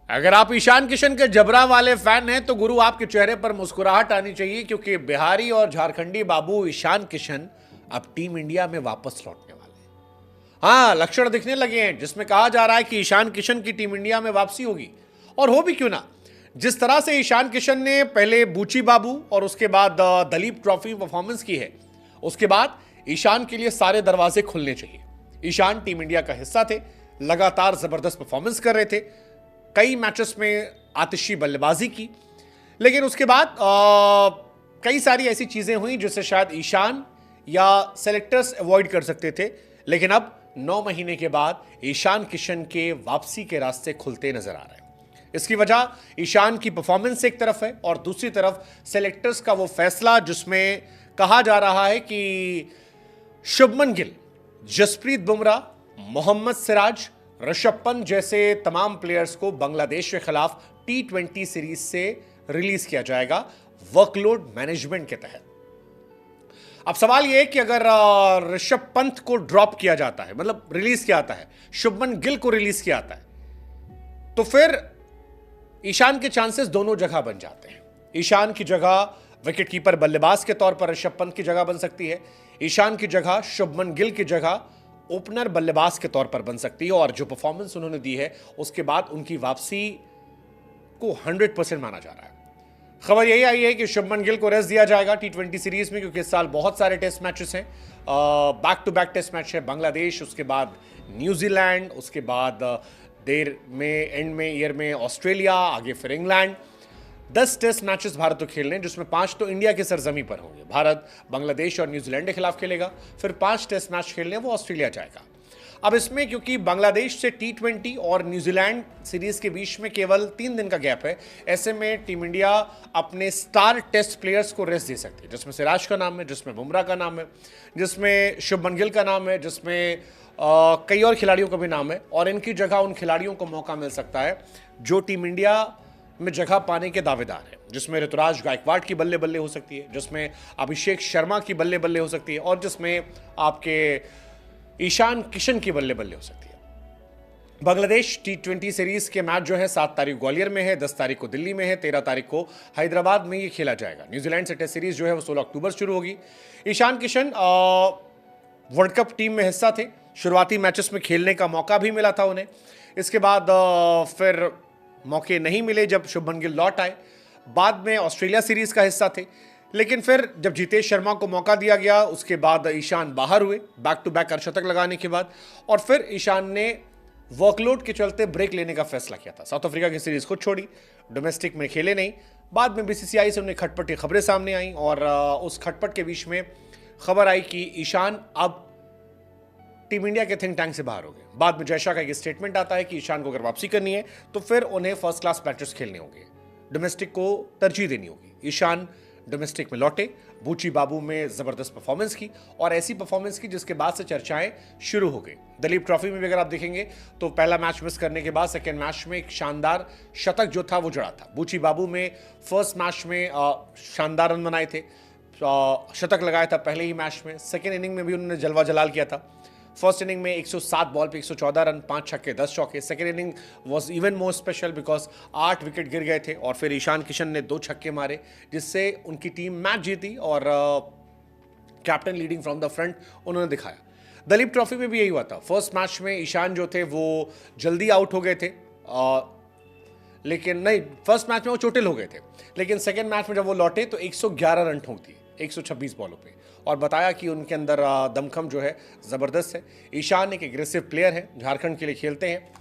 अगर आप ईशान किशन के जबरा वाले फैन हैं तो गुरु आपके चेहरे पर मुस्कुराहट आनी चाहिए, क्योंकि बिहारी और झारखंडी बाबू ईशान किशन अब टीम इंडिया में वापस लौटने वाले हैं। हाँ, लक्षण दिखने लगे हैं जिसमें कहा जा रहा है कि ईशान किशन की टीम इंडिया में वापसी होगी। और हो भी क्यों ना, जिस तरह से ईशान किशन ने पहले बूची बाबू और उसके बाद दलीप ट्रॉफी परफॉर्मेंस की है, उसके बाद ईशान के लिए सारे दरवाजे खुलने चाहिए। ईशान टीम इंडिया का हिस्सा थे, लगातार जबरदस्त परफॉर्मेंस कर रहे थे, कई मैचेस में आतिशी बल्लेबाजी की, लेकिन उसके बाद कई सारी ऐसी चीजें हुई जिससे शायद ईशान या सेलेक्टर्स अवॉइड कर सकते थे। लेकिन अब 9 महीने के बाद ईशान किशन के वापसी के रास्ते खुलते नजर आ रहे हैं। इसकी वजह ईशान की परफॉर्मेंस एक तरफ है और दूसरी तरफ सेलेक्टर्स का वो फैसला जिसमें कहा जा रहा है कि शुभमन गिल, जसप्रीत बुमराह, मोहम्मद सिराज, ऋषभ पंत जैसे तमाम प्लेयर्स को बांग्लादेश के खिलाफ T20 सीरीज से रिलीज किया जाएगा वर्कलोड मैनेजमेंट के तहत। अब सवाल यह है कि अगर ऋषभ पंत को ड्रॉप किया जाता है, मतलब रिलीज किया जाता है, शुभमन गिल को रिलीज किया जाता है, तो फिर ईशान के चांसेस दोनों जगह बन जाते हैं। ईशान की जगह विकेटकीपर बल्लेबाज के तौर पर ऋषभ पंत की जगह बन सकती है, ईशान की जगह शुभमन गिल की जगह ओपनर बल्लेबाज के तौर पर बन सकती है। और जो परफॉर्मेंस उन्होंने दी है उसके बाद उनकी वापसी को 100% माना जा रहा है। खबर यही आई है कि शुभमन गिल को रेस्ट दिया जाएगा T20 सीरीज में, क्योंकि इस साल बहुत सारे टेस्ट मैचेस हैं, back to back test match है। बांग्लादेश, उसके बाद न्यूजीलैंड, उसके बाद देर में एंड में ईयर में ऑस्ट्रेलिया, आगे फिर इंग्लैंड। 10 टेस्ट मैचेस भारत को खेलने हैं, जिसमें 5 तो इंडिया की सरजमी पर होंगे। भारत बांग्लादेश और न्यूजीलैंड के खिलाफ खेलेगा, फिर 5 टेस्ट मैच खेलने वो ऑस्ट्रेलिया जाएगा। अब इसमें क्योंकि बांग्लादेश से T20 और न्यूजीलैंड सीरीज के बीच में केवल 3 दिन का गैप है, ऐसे में टीम इंडिया अपने स्टार टेस्ट प्लेयर्स को रेस्ट दे सकती है, जिसमें सिराज का नाम है, जिसमें बुमराह का नाम है, जिसमें शुभमन गिल का नाम है, जिसमें कई और खिलाड़ियों का भी नाम है। और इनकी जगह उन खिलाड़ियों को मौका मिल सकता है जो टीम इंडिया में जगह पाने के दावेदार है, जिसमें ऋतुराज गायकवाड़ की बल्ले बल्ले हो सकती है, जिसमें अभिषेक शर्मा की बल्ले बल्ले हो सकती है, और जिसमें आपके ईशान किशन की बल्ले बल्ले हो सकती है। बांग्लादेश T20 सीरीज के मैच जो है 7 तारीख ग्वालियर में है, 10 तारीख को दिल्ली में है, 13 तारीख को हैदराबाद में ये खेला जाएगा। न्यूजीलैंड से टेस्ट सीरीज जो है वो 16 अक्टूबर शुरू होगी। Ishan Kishan world cup team में हिस्सा थे, शुरुआती मैचेस में खेलने का मौका भी मिला था उन्हें। इसके बाद फिर मौके नहीं मिले जब शुभमन गिल लौट आए। बाद में ऑस्ट्रेलिया सीरीज का हिस्सा थे, लेकिन फिर जब जितेश शर्मा को मौका दिया गया उसके बाद ईशान बाहर हुए, बैक टू बैक अर्धशतक लगाने के बाद। और फिर ईशान ने वर्कलोड के चलते ब्रेक लेने का फैसला किया था। साउथ अफ्रीका की सीरीज खुद छोड़ी, डोमेस्टिक में खेले नहीं। बाद में BCCI से उन्हें खटपट की खबरें सामने आई और उस खटपट के बीच में खबर आई कि ईशान अब टीम इंडिया के थिंक टैंक से बाहर हो गए। बाद में जयशाह का एक स्टेटमेंट आता है कि ईशान को अगर वापसी करनी है तो फिर उन्हें फर्स्ट क्लास मैचेस खेलने होंगे, डोमेस्टिक को तरजीह देनी होगी। ईशान डोमेस्टिक में लौटे, बूची बाबू में जबरदस्त परफॉर्मेंस की, और ऐसी परफॉर्मेंस की जिसके बाद से चर्चाएं शुरू हो गई। दलीप ट्रॉफी में भी अगर आप देखेंगे तो पहला मैच मिस करने के बाद सेकेंड मैच में एक शानदार शतक जो था वो जड़ा था। बूची बाबू में फर्स्ट मैच में शानदार रन बनाए थे, शतक लगाया था पहले ही मैच में। सेकेंड इनिंग में भी उन्होंने जलवा जलाल किया था। फर्स्ट इनिंग में 107 बॉल पे 114 रन, 5 छक्के 10 चौके। Second inning was even more special because 8 wicket गिर गए थे और फिर ईशान किशन ने 2 छक्के मारे, जिससे उनकी टीम मैच जीती और captain leading from the front उन्होंने दिखाया। दलीप ट्रॉफी में भी यही हुआ था। फर्स्ट मैच में ईशान जो थे वो जल्दी आउट हो गए थे, लेकिन नहीं, फर्स्ट मैच में वो चोटिल हो गए थे, लेकिन सेकेंड मैच में जब वो लौटे तो 111 रन ठोक दिए 126 बॉलों पे, और बताया कि उनके अंदर दमखम जो है ज़बरदस्त है। ईशान एक एग्रेसिव प्लेयर है, झारखंड के लिए खेलते हैं,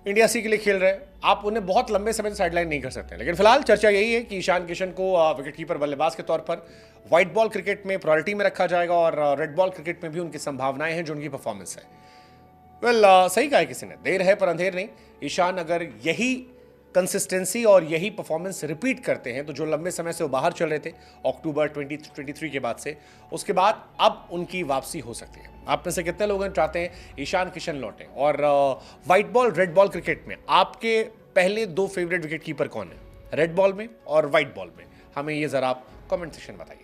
इंडिया सी के लिए खेल रहे हैं। आप उन्हें बहुत लंबे समय से साइडलाइन नहीं कर सकते, लेकिन फिलहाल चर्चा यही है कि ईशान किशन को विकेटकीपर बल्लेबाज के तौर पर व्हाइट बॉल क्रिकेट में प्रायोरिटी में रखा जाएगा, और रेड बॉल क्रिकेट में भी उनकी संभावनाएं हैं जो उनकी परफॉर्मेंस है। सही कहा है किसी ने, देर है पर अंधेर नहीं। ईशान अगर यही कंसिस्टेंसी और यही परफॉर्मेंस रिपीट करते हैं तो जो लंबे समय से वो बाहर चल रहे थे अक्टूबर 2023 के बाद से, उसके बाद अब उनकी वापसी हो सकती है। आप में से कितने लोग चाहते हैं ईशान किशन लौटें? और white ball red ball cricket में आपके पहले 2 फेवरेट विकेट कीपर कौन है, रेड बॉल में और व्हाइट बॉल में? हमें ये जरा आप कमेंट सेक्शन बताइए।